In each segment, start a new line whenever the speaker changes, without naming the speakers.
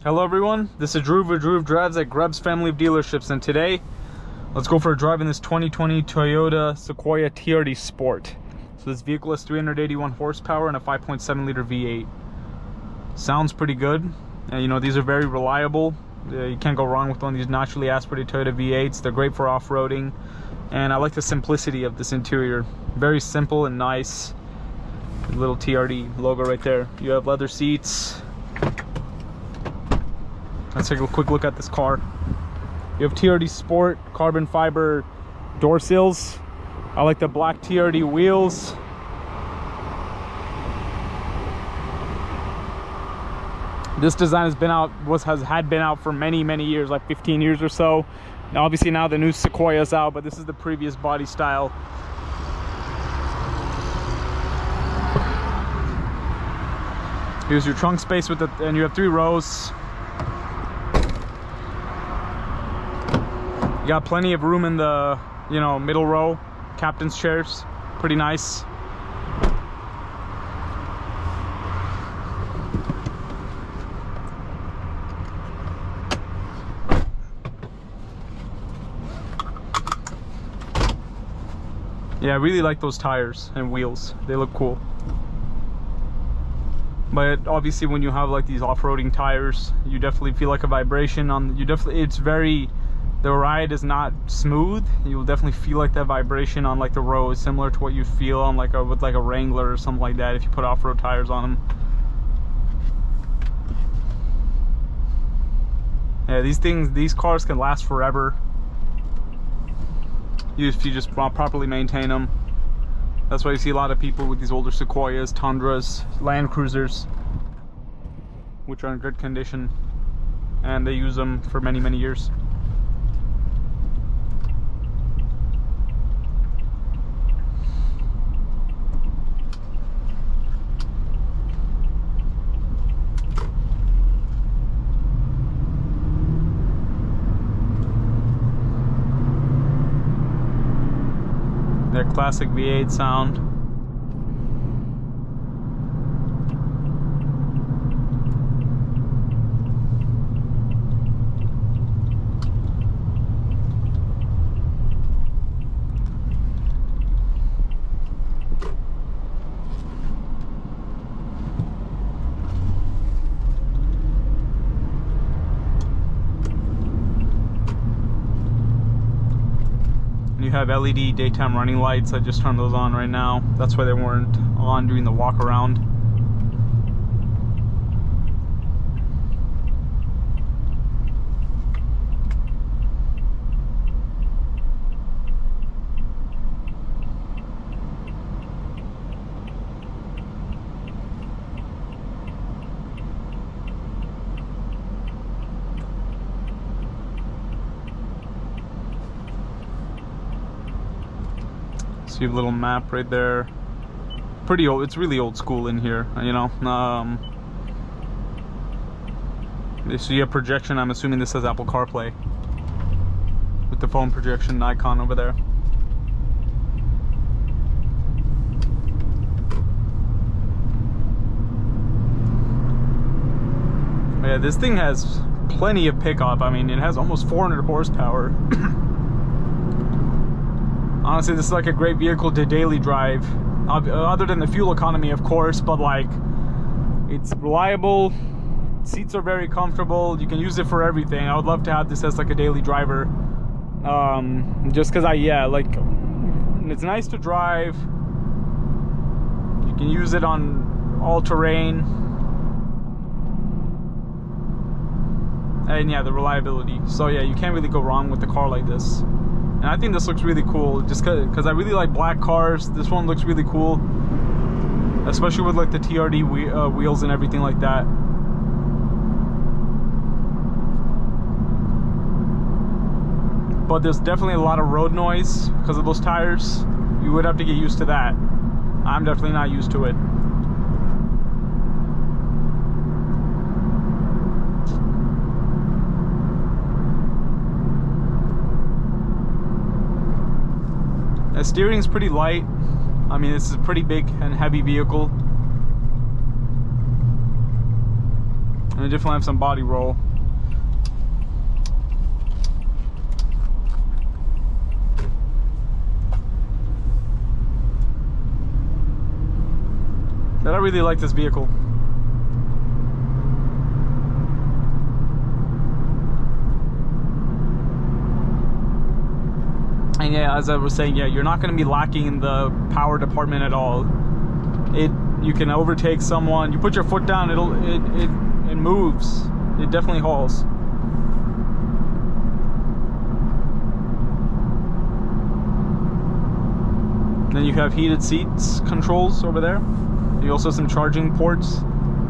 Hello everyone, this is Drew with Drew Drives at Grubbs Family of Dealerships, and today let's go for a drive in this 2020 Toyota Sequoia TRD Sport. So this vehicle has 381 horsepower and a 5.7 liter V8. Sounds pretty good, and you know, these are very reliable. You can't go wrong with one of these naturally aspirated Toyota V8s. They're great for off-roading, and I like the simplicity of this interior. Very simple and nice. Little TRD logo right there. You have leather seats. Let's take a quick look at this car. You have TRD Sport carbon fiber door sills. I like the black TRD wheels. This design has been out, had been out for many years, like 15 years or so. Now, obviously now the new Sequoia is out, but this is the previous body style. Here's your trunk space with and you have 3 rows. You got plenty of room in the, middle row, captain's chairs. Pretty nice. Yeah, I really like those tires and wheels. They look cool. But obviously when you have like these off-roading tires, you definitely feel like a vibration on, the ride is not smooth. You will definitely feel like that vibration on like the road, similar to what you feel on like with like a Wrangler or something like that if you put off-road tires on them. Yeah, these cars can last forever if you just properly maintain them. That's why you see a lot of people with these older Sequoias, Tundras, Land Cruisers, which are in good condition, and they use them for many years. Their classic V8 sound. You have LED daytime running lights. I just turned those on right now. That's why they weren't on during the walk around. So you have a little map right there. Pretty old. It's really old school in here, So you have projection. I'm assuming this says Apple CarPlay with the phone projection icon over there. Yeah, this thing has plenty of pickup. I mean, it has almost 400 horsepower. Honestly, this is like a great vehicle to daily drive, other than the fuel economy, of course, but like, it's reliable, seats are very comfortable, you can use it for everything. I would love to have this as like a daily driver, just because it's nice to drive. You can use it on all terrain, and yeah, the reliability. So yeah, you can't really go wrong with a car like this. And I think this looks really cool, just because I really like black cars. This one looks really cool, especially with like the TRD wheels and everything like that. But there's definitely a lot of road noise because of those tires. You would have to get used to that. I'm definitely not used to it. The steering's pretty light. I mean, this is a pretty big and heavy vehicle. And I definitely have some body roll. But I really like this vehicle. And yeah, as I was saying, yeah, you're not going to be lacking in the power department at all. You can overtake someone. You put your foot down, it moves. It definitely hauls. Then you have heated seats controls over there. You also have some charging ports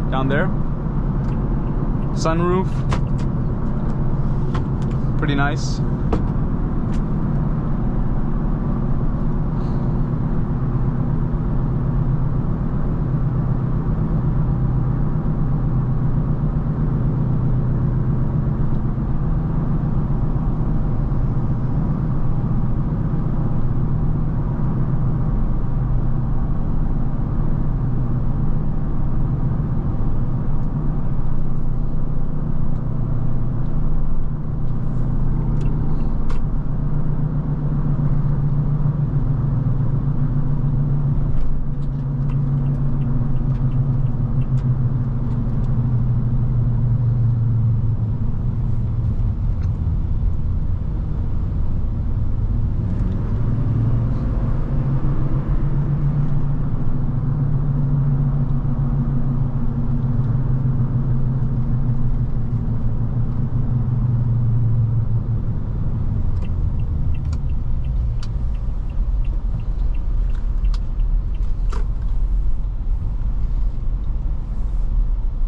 down there. Sunroof. Pretty nice.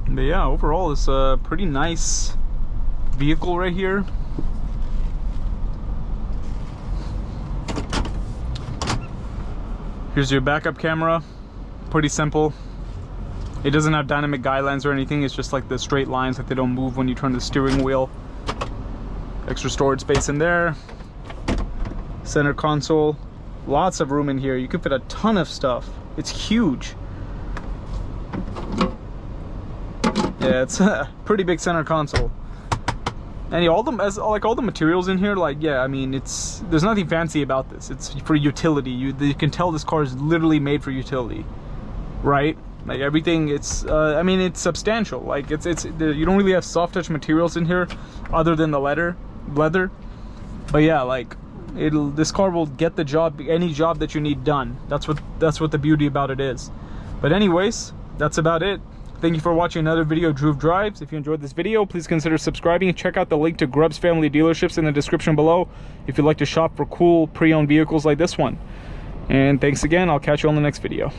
But yeah, overall it's a pretty nice vehicle right here. Here's your backup camera. Pretty simple. It doesn't have dynamic guidelines or anything. It's just like the straight lines that they don't move when you turn the steering wheel. Extra storage space in there. Center console. Lots of room in here. You could fit a ton of stuff. It's huge. Yeah, it's a pretty big center console. And yeah, all the materials in here, like, yeah, I mean, there's nothing fancy about this. It's for utility. You can tell this car is literally made for utility, right? Like everything, I mean, it's substantial. Like you don't really have soft touch materials in here, other than the leather. But yeah, like this car will get the job, any job that you need done. That's what the beauty about it is. But anyways, that's about it. Thank you for watching another video of Dhruv Drives. If you enjoyed this video, please consider subscribing and check out the link to Grubbs Family Dealerships in the description below if you'd like to shop for cool pre-owned vehicles like this one. And thanks again. I'll catch you on the next video.